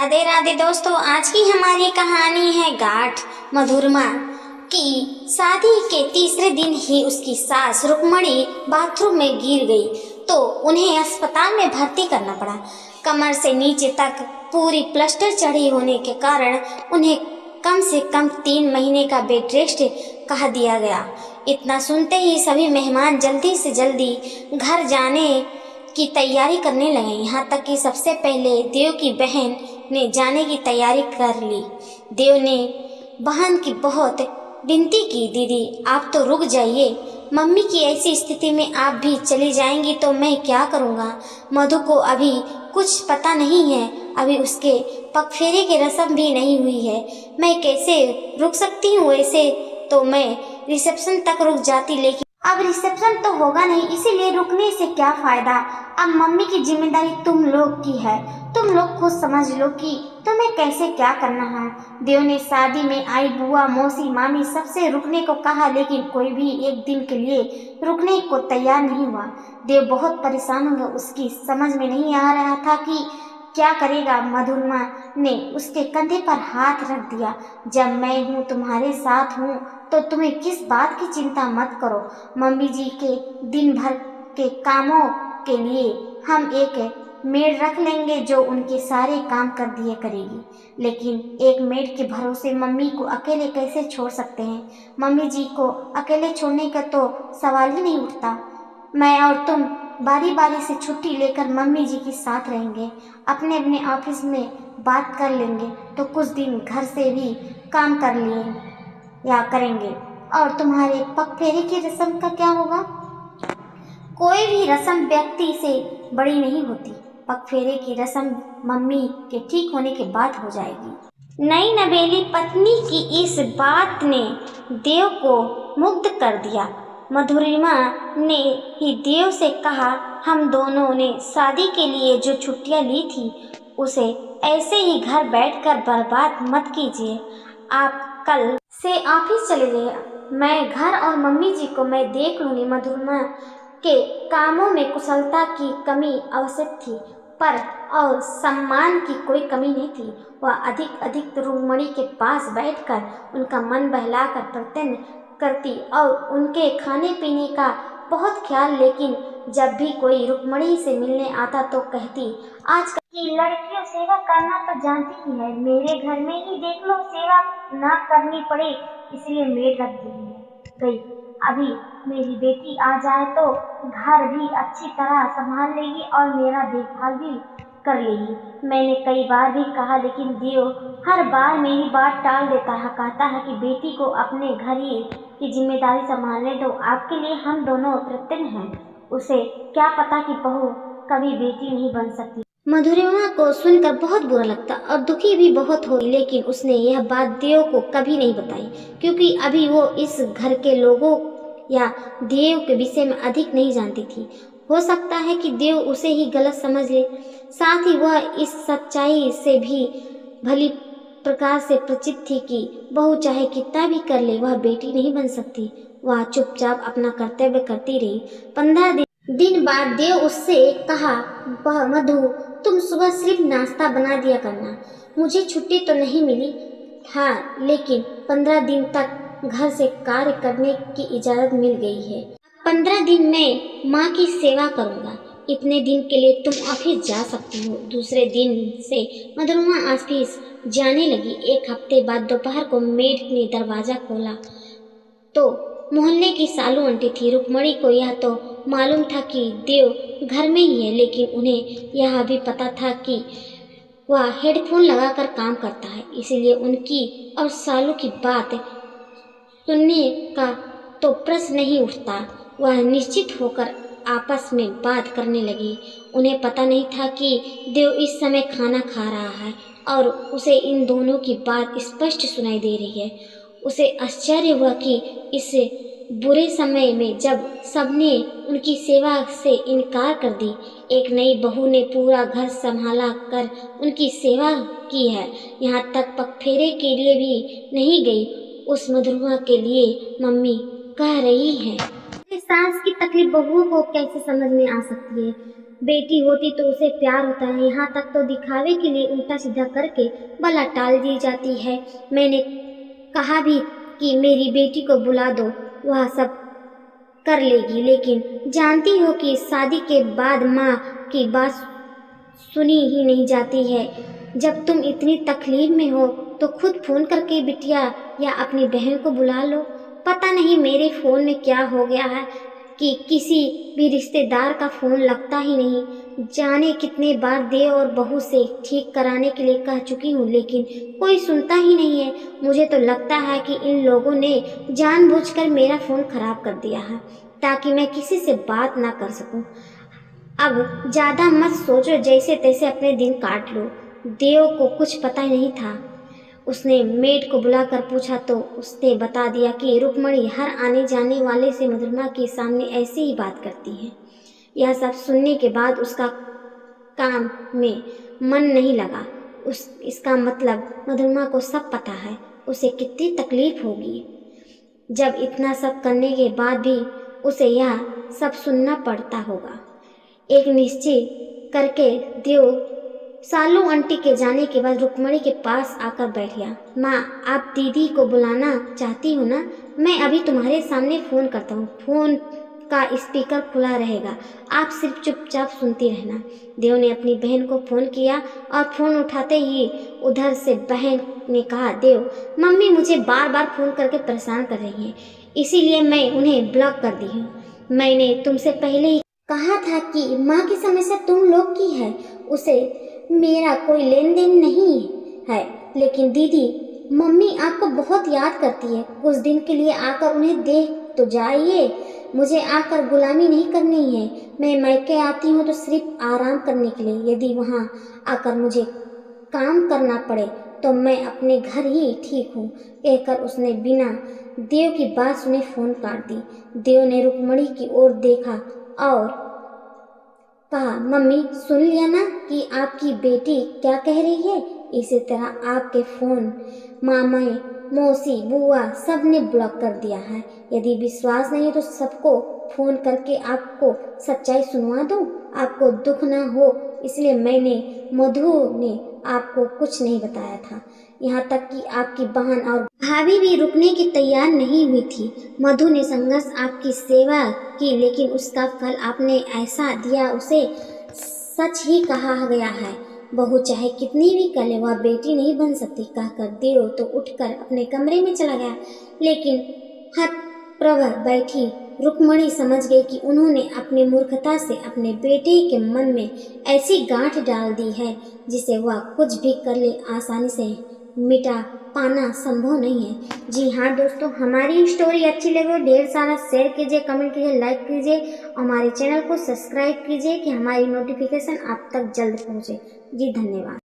राधे राधे दोस्तों, आज की हमारी कहानी है गाठ। मधुरमा की शादी के तीसरे दिन ही उसकी सास रुक्मणी बाथरूम में गिर गई तो उन्हें अस्पताल में भर्ती करना पड़ा। कमर से नीचे तक पूरी प्लास्टर चढ़ी होने के कारण उन्हें कम से कम 3 महीने का बेड रेस्ट कहा दिया गया। इतना सुनते ही सभी मेहमान जल्दी से जल्दी घर जाने की तैयारी करने लगे। यहाँ तक कि सबसे पहले देव की बहन ने जाने की तैयारी कर ली। देव ने बहन की बहुत विनती की, दीदी आप तो रुक जाइए, मम्मी की ऐसी स्थिति में आप भी चली जाएंगी तो मैं क्या करूँगा। मधु को अभी कुछ पता नहीं है, अभी उसके पगफेरे की रस्म भी नहीं हुई है, मैं कैसे रुक सकती हूँ। ऐसे तो मैं रिसेप्शन तक रुक जाती, लेकिन अब रिसेप्शन तो होगा नहीं, इसीलिए रुकने से क्या फायदा। अब मम्मी की जिम्मेदारी तुम लोग की है, तुम लोग खुद समझ लो कि तुम्हें कैसे क्या करना है। देव ने शादी में आई बुआ, मौसी, मामी सबसे रुकने को कहा, लेकिन कोई भी एक दिन के लिए रुकने को तैयार नहीं हुआ। देव बहुत परेशान हो गया, उसकी समझ में नहीं आ रहा था कि क्या करेगा। मधुरमा ने उसके कंधे पर हाथ रख दिया, जब मैं हूँ तुम्हारे साथ हूँ तो तुम्हें किस बात की चिंता मत करो। मम्मी जी के दिन भर के कामों के लिए हम एक मेड रख लेंगे जो उनके सारे काम कर दिया करेगी, लेकिन एक मेड के भरोसे मम्मी को अकेले कैसे छोड़ सकते हैं। मम्मी जी को अकेले छोड़ने का तो सवाल ही नहीं उठता। मैं और तुम बारी बारी से छुट्टी लेकर मम्मी जी के साथ रहेंगे, अपने अपने ऑफिस में बात कर लेंगे तो कुछ दिन घर से भी काम कर लिए या करेंगे। और तुम्हारे पगफेरे की रस्म का क्या होगा? कोई भी रस्म व्यक्ति से बड़ी नहीं होती, पगफेरे की रस्म मम्मी के ठीक होने के बाद हो जाएगी। नई नवेली पत्नी की इस बात ने देव को मुग्ध कर दिया। मधुरिमा ने ही देव से कहा, हम दोनों ने शादी के लिए जो छुट्टियां ली थी उसे ऐसे ही घर बैठकर बर्बाद मत कीजिए। आप कल से ऑफिस चले जाइए, मैं घर और मम्मी जी को मैं देख लूंगी। मधुरिमा के कामों में कुशलता की कमी आवश्यक थी, पर और सम्मान की कोई कमी नहीं थी। वह अधिक अधिक रुक्मणी के पास बैठकर उनका मन बहलाकर प्रत्यन करती और उनके खाने पीने का बहुत ख्याल, लेकिन जब भी कोई रुक्मणी से मिलने आता तो कहती, आजकल की लड़कियों सेवा करना तो जानती ही है, मेरे घर में ही देख लो सेवा ना करनी पड़े इसलिए मेड रख दी गई। अभी मेरी बेटी आ जाए तो घर भी अच्छी तरह संभाल लेगी और मेरा देखभाल भी कर लेगी। मैंने कई बार भी कहा, लेकिन देव हर बार मेरी बात टाल देता है, कहता है कि बेटी को अपने घर ही की जिम्मेदारी संभालने दो, आपके लिए हम दोनों कृतज्ञ हैं। उसे क्या पता कि बहू कभी बेटी नहीं बन सकती। मधुरिमा को सुनकर बहुत बुरा लगता और दुखी भी बहुत हुई, लेकिन उसने यह बात देव को कभी नहीं बताई, क्योंकि अभी वो इस घर के लोगों या देव के विषय में अधिक नहीं जानती थी। हो सकता है कि देव उसे ही गलत समझ ले, साथ ही वह इस सच्चाई से भी भली प्रकार से परिचित थी कि बहू चाहे कितना भी कर ले वह बेटी नहीं बन सकती। वह चुपचाप अपना कर्तव्य करती रही। 15 दिन बाद देव उससे कहा, मधु तुम सुबह सिर्फ नाश्ता बना दिया करना, मुझे छुट्टी तो नहीं मिली, हाँ लेकिन 15 दिन तक घर से कार्य करने की इजाजत मिल गई है। 15 दिन मैं माँ की सेवा करूँगा, इतने दिन के लिए तुम ऑफिस जा सकती हो। दूसरे दिन से मधुरमा ऑफिस जाने लगी। एक हफ्ते बाद दोपहर को मेड ने दरवाजा खोला तो मोहल्ले की सालू आंटी थी। रुक्मणी को यह तो मालूम था कि देव घर में ही है, लेकिन उन्हें यह भी पता था कि वह हेडफोन लगाकर काम करता है, इसलिए उनकी और सालू की बात सुनने का तो प्रश्न नहीं उठता। वह निश्चित होकर आपस में बात करने लगी। उन्हें पता नहीं था कि देव इस समय खाना खा रहा है और उसे इन दोनों की बात स्पष्ट सुनाई दे रही है। उसे आश्चर्य हुआ कि इस बुरे समय में जब सबने उनकी सेवा से इनकार कर दी, एक नई बहू ने पूरा घर संभाला कर उनकी सेवा की है, यहाँ तक पगफेरे के लिए भी नहीं गई। उस मधुरमा के लिए मम्मी कह रही है, सास की तकलीफ बहुओं को कैसे समझ में आ सकती है। बेटी होती तो उसे प्यार होता है, यहाँ तक तो दिखावे के लिए उल्टा सीधा करके भला टाल दी जाती है। मैंने कहा भी कि मेरी बेटी को बुला दो, वह सब कर लेगी, लेकिन जानती हो कि शादी के बाद माँ की बात सुनी ही नहीं जाती है। जब तुम इतनी तकलीफ में हो तो खुद फोन करके बिटिया या अपनी बहन को बुला लो। पता नहीं मेरे फ़ोन में क्या हो गया है कि किसी भी रिश्तेदार का फ़ोन लगता ही नहीं। जाने कितने बार देव और बहू से ठीक कराने के लिए कह चुकी हूँ, लेकिन कोई सुनता ही नहीं है। मुझे तो लगता है कि इन लोगों ने जानबूझकर मेरा फ़ोन खराब कर दिया है ताकि मैं किसी से बात ना कर सकूं। अब ज़्यादा मत सोचो, जैसे तैसे अपने दिन काट लो। देव को कुछ पता ही नहीं था। उसने मेड को बुलाकर पूछा तो उसने बता दिया कि रुक्मणी हर आने जाने वाले से मधुरमा के सामने ऐसे ही बात करती है। यह सब सुनने के बाद उसका काम में मन नहीं लगा। इसका मतलब मधुरमा को सब पता है, उसे कितनी तकलीफ होगी जब इतना सब करने के बाद भी उसे यह सब सुनना पड़ता होगा। एक निश्चय करके देव सालू आंटी के जाने के बाद रुक्मणी के पास आकर बैठ गया। माँ, आप दीदी को बुलाना चाहती हो ना? मैं अभी तुम्हारे सामने फ़ोन करता हूँ। फ़ोन का स्पीकर खुला रहेगा, आप सिर्फ चुपचाप सुनती रहना। देव ने अपनी बहन को फ़ोन किया और फ़ोन उठाते ही उधर से बहन ने कहा, देव, मम्मी मुझे बार बार फ़ोन करके परेशान कर रही हैं, इसीलिए मैं उन्हें ब्लॉक कर दी हूँ। मैंने तुमसे पहले ही कहा था कि माँ की समस्या तुम लोग की है, उसे मेरा कोई लेन देन नहीं है। लेकिन दीदी, मम्मी आपको बहुत याद करती है, कुछ दिन के लिए आकर उन्हें देख तो जाइए। मुझे आकर गुलामी नहीं करनी है। मैं मायके आती हूँ तो सिर्फ आराम करने के लिए। यदि वहाँ आकर मुझे काम करना पड़े तो मैं अपने घर ही ठीक हूँ, कहकर उसने बिना देव की बात सुने फ़ोन काट दी। देव ने रुक्मणी की ओर देखा और कहा, मम्मी सुन लिया ना कि आपकी बेटी क्या कह रही है? इसी तरह आपके फ़ोन मामा, मौसी, बुआ सब ने ब्लॉक कर दिया है। यदि विश्वास नहीं है तो सबको फ़ोन करके आपको सच्चाई सुनवा दूँ, आपको दुख ना हो इसलिए मैंने मधु ने आपको कुछ नहीं बताया था। यहाँ तक कि आपकी बहन और भाभी भी रुकने की तैयार नहीं हुई थी। मधु ने संघर्ष आपकी सेवा की, लेकिन उसका फल आपने ऐसा दिया, उसे सच ही कहा गया है, बहू चाहे कितनी भी कर ले वह बेटी नहीं बन सकती, कहकर देव तो उठकर अपने कमरे में चला गया। लेकिन हतप्रभ बैठी रुक्मणी समझ गई कि उन्होंने अपनी मूर्खता से अपने बेटे के मन में ऐसी गांठ डाल दी है जिसे वह कुछ भी कर ले आसानी से मिटा पाना संभव नहीं है। जी हाँ दोस्तों, हमारी स्टोरी अच्छी लगे ढेर सारा शेयर कीजिए, कमेंट कीजिए, लाइक कीजिए, हमारे चैनल को सब्सक्राइब कीजिए कि हमारी नोटिफिकेशन आप तक जल्द पहुँचे। जी धन्यवाद।